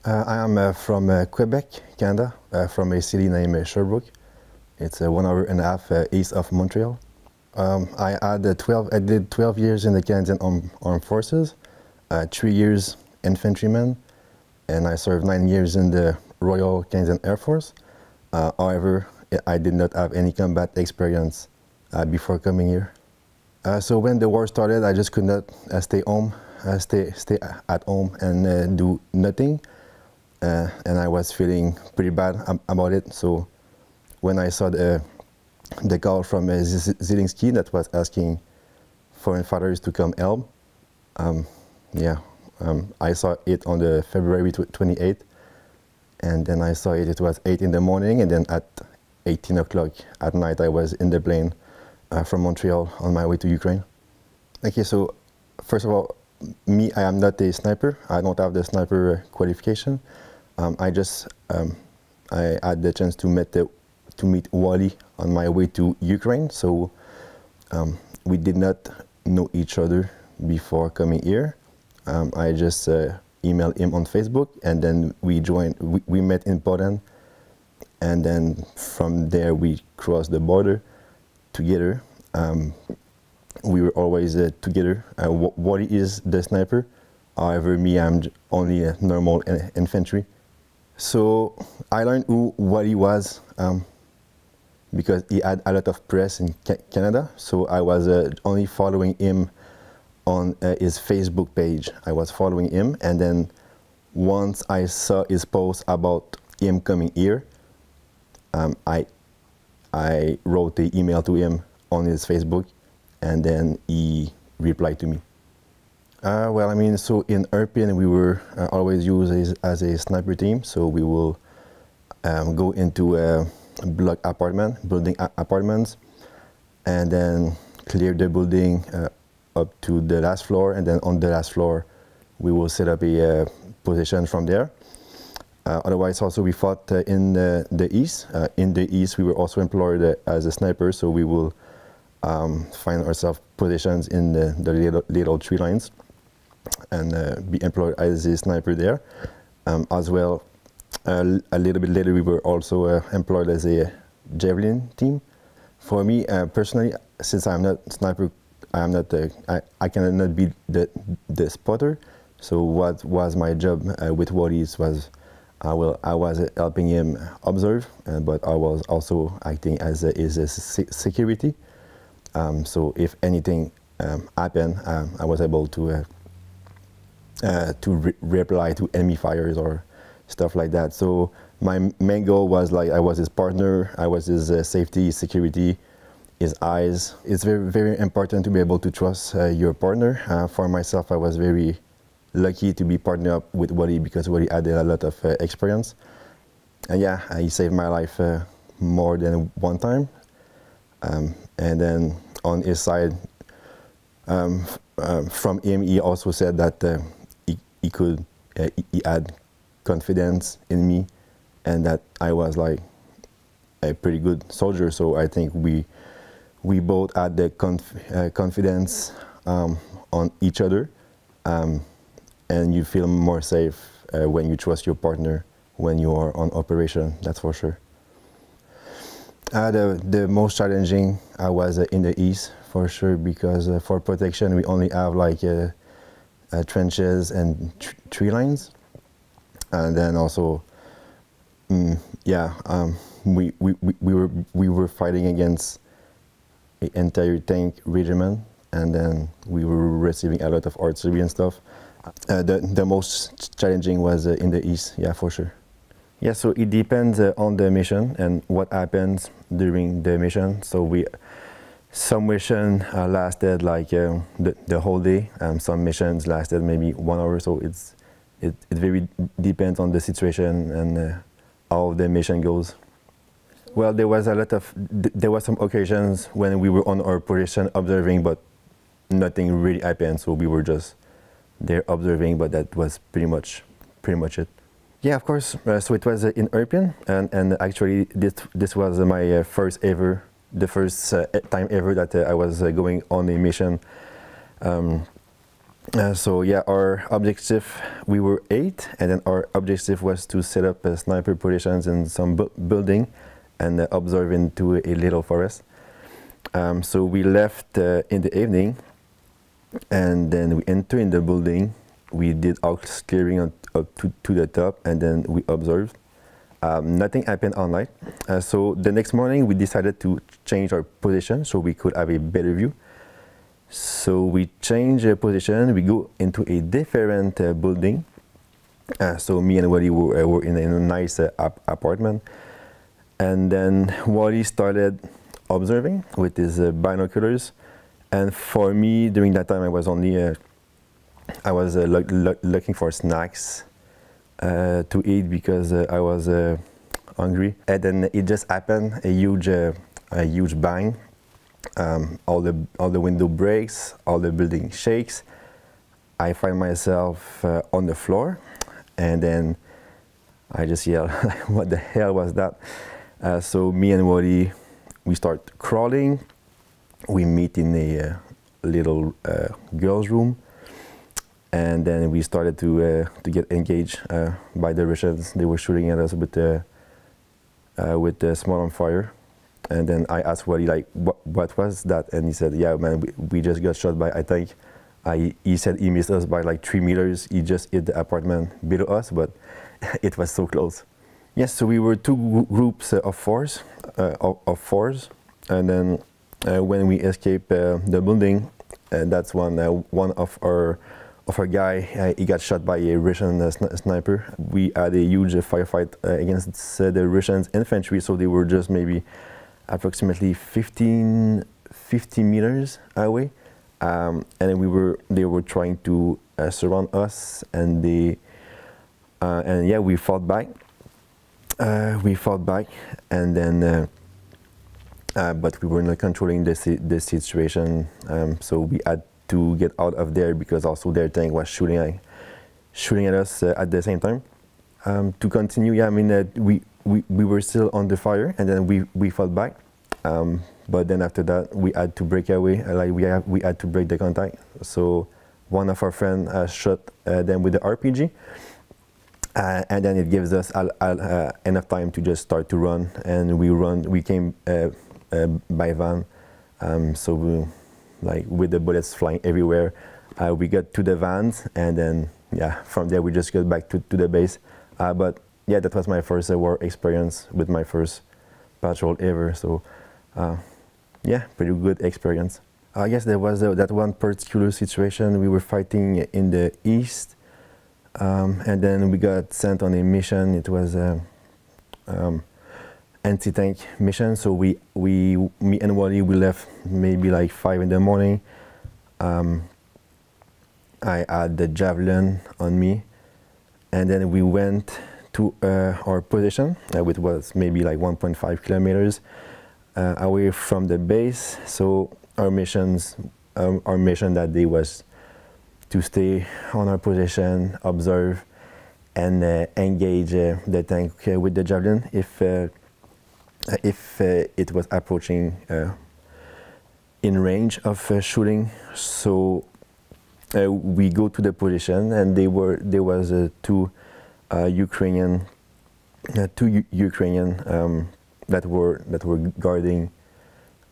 I am from Quebec, Canada, from a city named Sherbrooke. It's 1 hour and a half east of Montreal. I did 12 years in the Canadian Armed Forces, 3 years infantryman, and I served 9 years in the Royal Canadian Air Force. However, I did not have any combat experience before coming here. So when the war started, I just could not stay at home and do nothing. And I was feeling pretty bad about it. So when I saw the call from Zelensky that was asking foreign fighters to come help, I saw it on the February 28th, and then I saw it was 8 in the morning, and then at 18 o'clock at night I was in the plane from Montreal on my way to Ukraine. Okay, so first of all, I am not a sniper. I don't have the sniper qualification. I had the chance to meet Wally on my way to Ukraine. So we did not know each other before coming here. I just emailed him on Facebook, and then we met in Poland, and then from there we crossed the border together. We were always together. Wally is the sniper. However, I'm only a normal infantry. So I learned who Wally was because he had a lot of press in Canada. So I was only following him on his Facebook page. I was following him, and then once I saw his post about him coming here, I wrote the email to him on his Facebook, and then he replied to me. Well, I mean, so in European we were always used as a sniper team. So we will go into a building apartments, and then clear the building up to the last floor, and then on the last floor we will set up a position from there. Otherwise, also we fought in the east. In the east, we were also employed as a sniper, so we will find ourselves positions in the little tree lines and be employed as a sniper there. As well, a little bit later, we were also employed as a javelin team. For me personally, since I'm not sniper, I cannot be the spotter. So what was my job with Wally was, I was helping him observe, but I was also acting as a security. So if anything happened, I was able to reply to enemy fires or stuff like that. So my main goal was I was his partner, I was his safety, his security, his eyes. It's very, very important to be able to trust your partner. For myself, I was very lucky to be partnered up with Wally because Wally had a lot of experience. And yeah, he saved my life more than one time. And then on his side, from him, he also said that he had confidence in me, and that I was like a pretty good soldier. So I think we both had the confidence on each other, and you feel more safe when you trust your partner when you are on operation. That's for sure. The most challenging was in the east for sure, because for protection we only have trenches and tree lines, and then also we were fighting against an entire tank regiment, and then we were receiving a lot of artillery and stuff. The most challenging was in the east, yeah, for sure. Yeah, so it depends on the mission and what happens during the mission. So some mission lasted the whole day. Some missions lasted maybe 1 hour. So it very depends on the situation and how the mission goes. Well, there were some occasions when we were on our position observing, but nothing really happened. So we were just there observing, but that was pretty much it. Yeah, of course. So it was in European, and actually this was my first time ever that I was going on a mission. So yeah, our objective, we were 8, and then our objective was to set up sniper positions in some building and observe into a little forest. So we left in the evening, and then we entered in the building. We did house clearing up to the top, and then we observed. Nothing happened all night. So the next morning we decided to change our position so we could have a better view. So we change position, we go into a different building. So me and Wally were in a nice apartment. And then Wally started observing with his binoculars. And for me, during that time, I was only looking for snacks to eat because I was hungry. And then it just happened, a huge bang. All the window breaks, all the building shakes. I find myself on the floor, and then I just yell, "What the hell was that?" So me and Wally, we start crawling. We meet in a little girls' room, and then we started to get engaged by the Russians. They were shooting at us with the small on fire. And then I asked Wally, like, what was that? And he said, "Yeah, man, we just got shot by, I think." He said he missed us by like 3 meters. He just hit the apartment below us, but it was so close. Yes, so we were 2 groups of fours, and then when we escaped the building, that's when one of our guy, he got shot by a Russian sniper. We had a huge firefight against the Russian infantry, so they were just maybe approximately 50 meters away, and they were trying to surround us, and yeah, we fought back. And then but we were not controlling the situation, so we had to get out of there because also their tank was shooting at us at the same time. To continue, yeah, I mean, we were still on the fire, and then we fought back. But then after that, we had to break away. Like we had to break the contact. So one of our friends shot them with the RPG, and then it gives us enough time to just start to run. And we came by van. So we, like with the bullets flying everywhere, we got to the vans, and then yeah, from there we just got back to the base. But yeah, that was my first war experience with my first patrol ever. So yeah, pretty good experience. I guess there was that one particular situation. We were fighting in the east, and then we got sent on a mission. It was anti-tank mission. So me and Wally, we left maybe like 5 in the morning. I had the javelin on me, and then we went to our position, which was maybe like 1.5 kilometers away from the base. So our mission that day was to stay on our position, observe, and engage the tank with the javelin if it was approaching in range of shooting. So we go to the position, and there was two Ukrainian that were guarding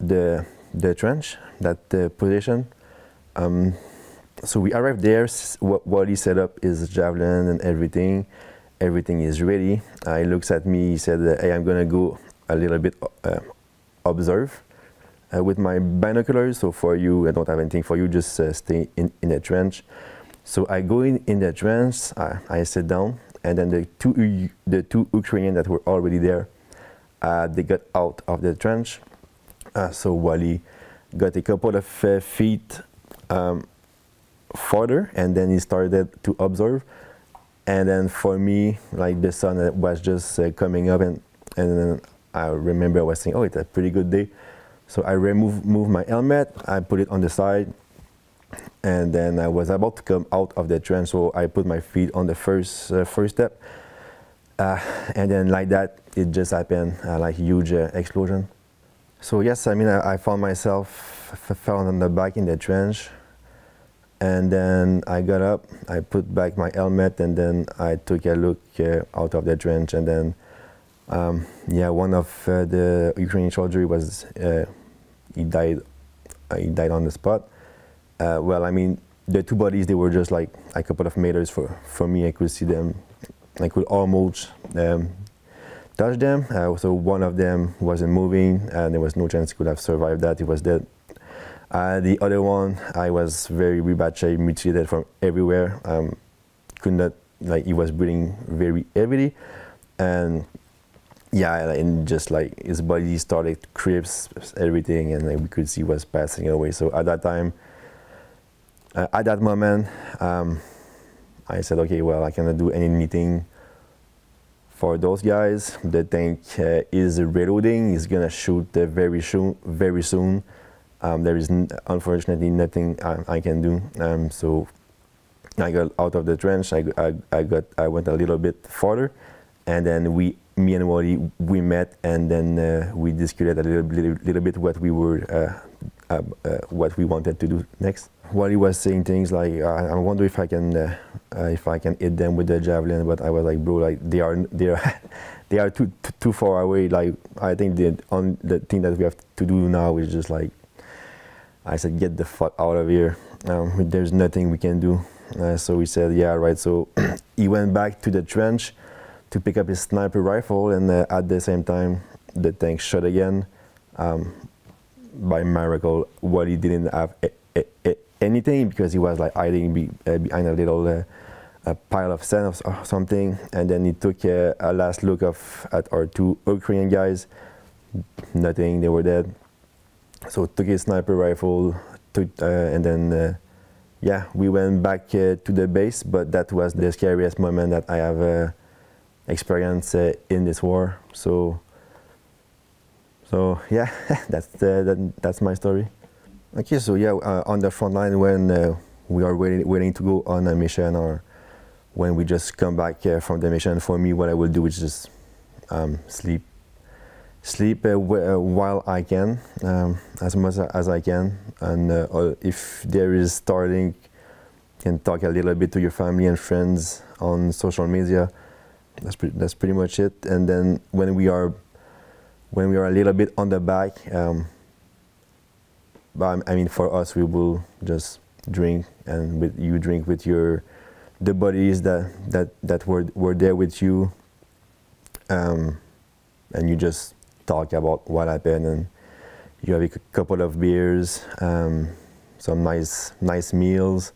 the trench, that position. So we arrived there. What he set up is javelin and everything. Everything is ready. He looks at me. He said, "Hey, I'm gonna go a little bit observe with my binoculars. So for you, I don't have anything for you. Just stay in the trench." So I go in the trench. I sit down, and then the two Ukrainians that were already there, they got out of the trench. So Wally got a couple of feet further, and then he started to observe. And then for me, like the sun was just coming up, and then I remember I was saying, "Oh, it's a pretty good day." So I moved my helmet, I put it on the side, and then I was about to come out of the trench, so I put my feet on the first step, and then like that, it just happened, like huge explosion. So yes, I mean, I found myself fell on the back in the trench, And then I got up, I put back my helmet, and then I took a look out of the trench. And then, yeah, one of the Ukrainian soldiers was, he died on the spot. Well, I mean, the two bodies, they were just like a couple of meters from me. I could see them, I could almost touch them. So one of them wasn't moving, and there was no chance he could have survived that. He was dead. The other one, I was very bad shape, mutilated from everywhere. Could not, like, he was breathing very heavily, and yeah, and just like his body started to crisp, everything, and like, we could see he was passing away. So at that time, at that moment, I said, okay, well, I cannot do anything for those guys. The tank is reloading. He's gonna shoot very soon. There is unfortunately nothing I can do. So I got out of the trench. I went a little bit farther, and then me and Wally, we met, and then we discussed a little bit what we wanted to do next. Wally was saying things like, I wonder if I can hit them with the javelin, but I was like, bro, like they are too far away. Like, I think the thing that we have to do now is just like, I said, get the fuck out of here. There's nothing we can do. So he said, yeah, right. So he went back to the trench to pick up his sniper rifle, and at the same time, the tank shot again. By miracle, Wally didn't have anything because he was like hiding behind a little pile of sand or something. And then he took a last look at our two Ukrainian guys. Nothing, they were dead. So took his sniper rifle, and then yeah, we went back to the base. But that was the scariest moment that I have experienced in this war. So yeah, that's my story. Okay, so yeah, on the front line when we are waiting to go on a mission, or when we just come back from the mission, for me, what I will do is just sleep while I can, as much as I can, and if there is starting, can talk a little bit to your family and friends on social media. That's pretty much it. And then when we are a little bit on the back, but I mean, for us, we will just drink, and you drink with the buddies that were there with you, and you just talk about what happened, and you have a couple of beers, some nice meals,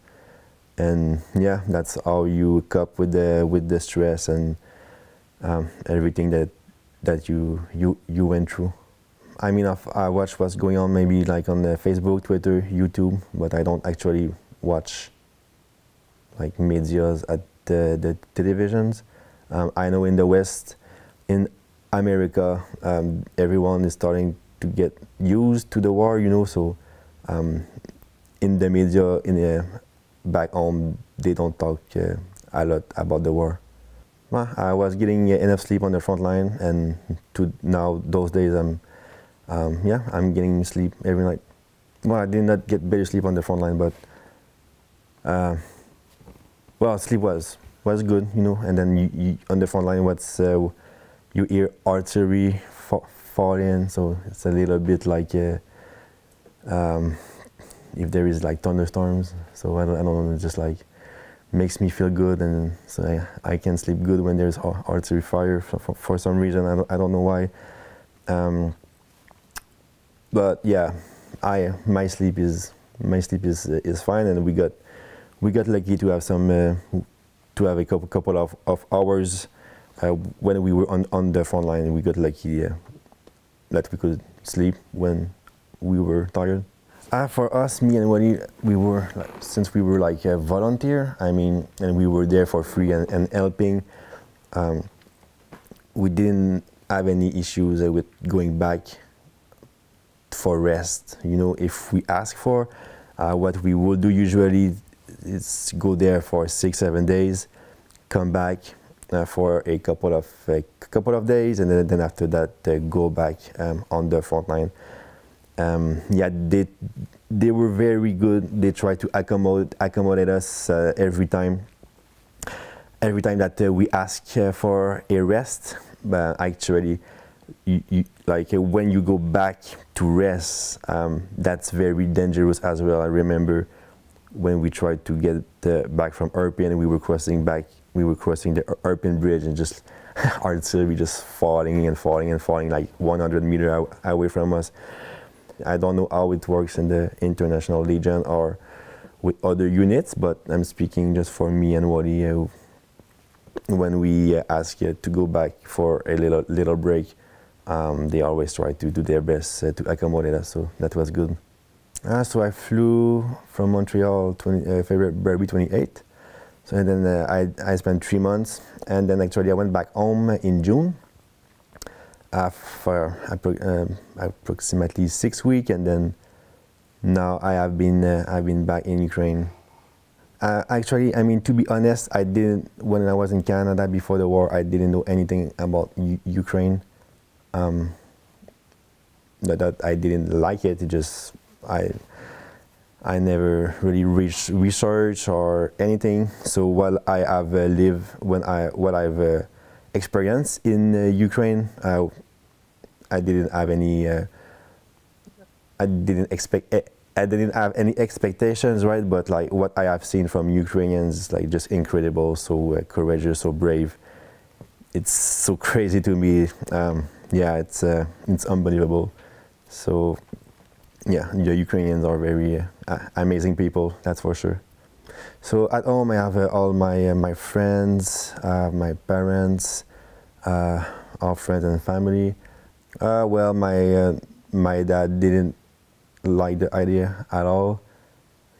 and yeah, that's how you cope with the stress and everything that you went through. I mean, I watch what's going on maybe like on the Facebook, Twitter, YouTube, but I don't actually watch like medias at the televisions. I know in the West, in America, everyone is starting to get used to the war, you know, so in the media, back home, they don't talk a lot about the war. Well, I was getting enough sleep on the front line, and now those days I'm getting sleep every night. Well, I did not get better sleep on the front line, but well, sleep was good, you know. And then you on the front line, you hear artillery falling, so it's a little bit like if there is like thunderstorms. So I don't know, it just like makes me feel good, and so I can sleep good when there's artillery fire for some reason. I don't know why. But yeah, my sleep is fine, and we got lucky to have a couple of hours when we were on the front line. We got lucky that we could sleep when we were tired. For us, me and Wally, since we were like a volunteer, I mean, and we were there for free and helping, we didn't have any issues with going back for rest. You know, if we ask for, what we will do usually is go there for 6-7 days, come back for a couple of days, and then after that go back on the front line. Yeah, they were very good. They tried to accommodate us every time that we ask for a rest. But actually, like when you go back to rest, that's very dangerous as well. I remember when we tried to get back from Irpin, we were crossing the Irpin bridge, and just artillery just falling and falling and falling like 100 meters away from us. I don't know how it works in the International Legion or with other units, but I'm speaking just for me and Wally. When we ask to go back for a little break, they always try to do their best to accommodate us, so that was good. So I flew from Montreal February 28th. So and then I spent 3 months, and then actually I went back home in June for approximately 6 weeks, and then now I've been back in Ukraine. Actually, I mean, to be honest, when I was in Canada before the war, I didn't know anything about Ukraine. That I didn't like it. It just I never really researched or anything. So while I have what I've experienced in Ukraine, I didn't have any. I didn't have any expectations, right? But like what I have seen from Ukrainians is like just incredible, so courageous, so brave. It's so crazy to me. Yeah, it's unbelievable. So yeah, the Ukrainians are very amazing people, that's for sure. So at home I have all my friends, my parents, our friends and family. Well, my dad didn't like the idea at all.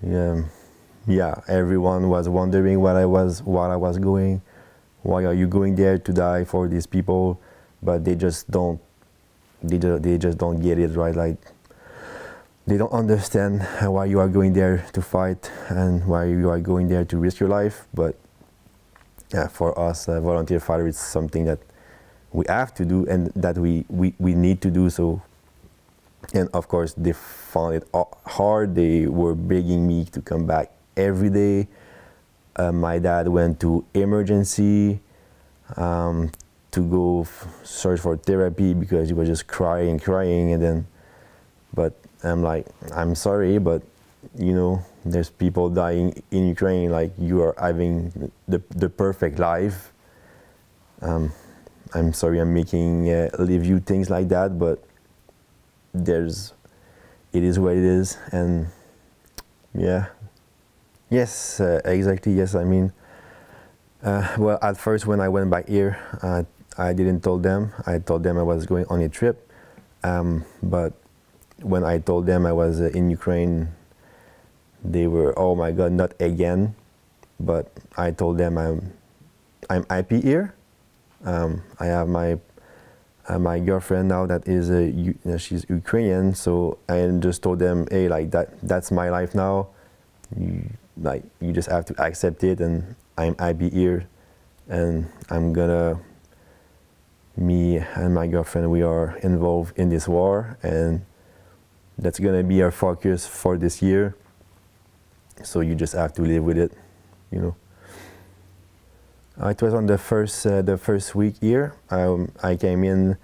Yeah, everyone was wondering what I was going. Why are you going there to die for these people? But they just don't get it, right? Like they don't understand why you are going there to fight and why you are going there to risk your life. But yeah, for us, volunteer fighter is something that we have to do and that we need to do. So, and of course, they found it hard. They were begging me to come back every day. My dad went to emergency to go search for therapy because he was just crying, and then, but I'm like, I'm sorry, but you know, there's people dying in Ukraine, like you are having the perfect life. I'm sorry I'm making leave you things like that, but it is what it is. And yeah, yes, exactly, yes. I mean, well, at first when I went back here, I didn't tell them. I told them I was going on a trip, but when I told them I was in Ukraine, they were, oh my God, not again. But I told them I'm happy here. I have my girlfriend now that is she's Ukrainian, so I just told them, hey, like that's my life now. You just have to accept it, and I'm happy here, and me and my girlfriend, we are involved in this war, and that's gonna be our focus for this year. So you just have to live with it, you know. It was on the first week here. I came in.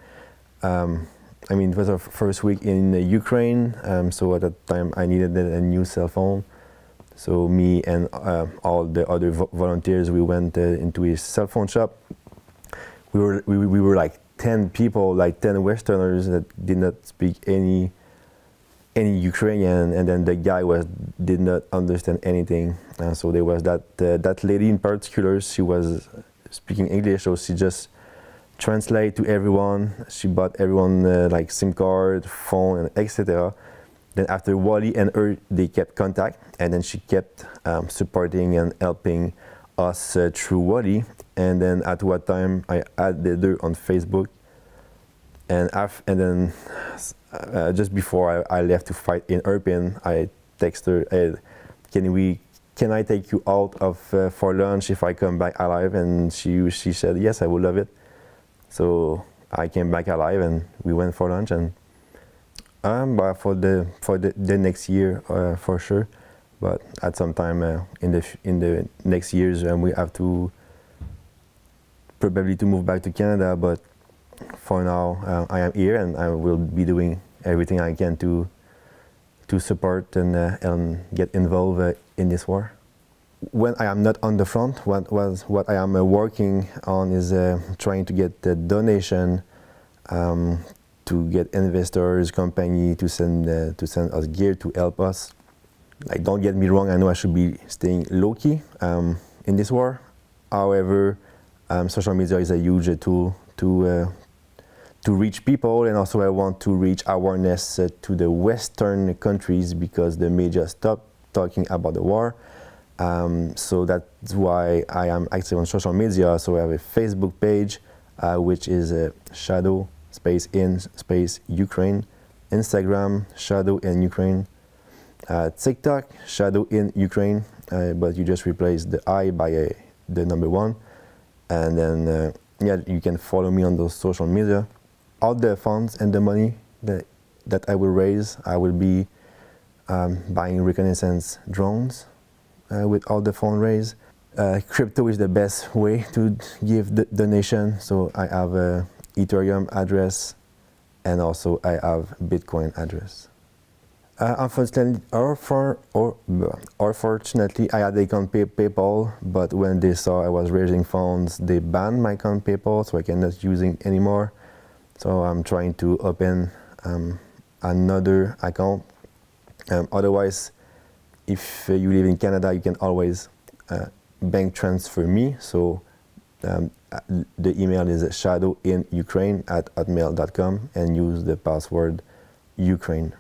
I mean, it was our first week in Ukraine. So at that time, I needed a new cell phone. So me and all the other volunteers, we went into a cell phone shop. We were like 10 people, like 10 Westerners that did not speak any Ukrainian, and then the guy did not understand anything. So there was that lady in particular. She was speaking English, so she just translate to everyone. She bought everyone like SIM card, phone, and etc. Then after Wally and her, they kept contact, and then she kept supporting and helping us through Wally. And then at what time I added her on Facebook, and then just before I left to fight in Irpin, I texted her, hey, can I take you out for lunch if I come back alive? And she said, yes, I would love it. So I came back alive, and we went for lunch, and But for the next year, for sure. But at some time in the next years, we have to probably to move back to Canada. But for now, I am here, and I will be doing everything I can to support and get involved in this war. When I am not on the front, what I am working on is trying to get the donation, to get investors, company to send us gear to help us. Like, don't get me wrong, I know I should be staying low-key in this war. However, social media is a huge tool to reach people, and also I want to reach awareness to the Western countries, because the media stopped talking about the war. So that's why I am active on social media. So I have a Facebook page, which is Shadow space in space Ukraine, Instagram Shadow in Ukraine, TikTok Shadow in Ukraine, but you just replace the I by the number 1, and then yeah, you can follow me on those social media. All the funds and the money that I will raise, I will be buying reconnaissance drones with all the fund raised. Crypto is the best way to give the donation, so I have a Ethereum address, and also I have Bitcoin address. Unfortunately, I had the account PayPal, but when they saw I was raising funds, they banned my account PayPal, so I cannot use it anymore. So I'm trying to open another account. Otherwise, if you live in Canada, you can always bank transfer me. So the email is shadowinukraine@hotmail.com, and use the password Ukraine.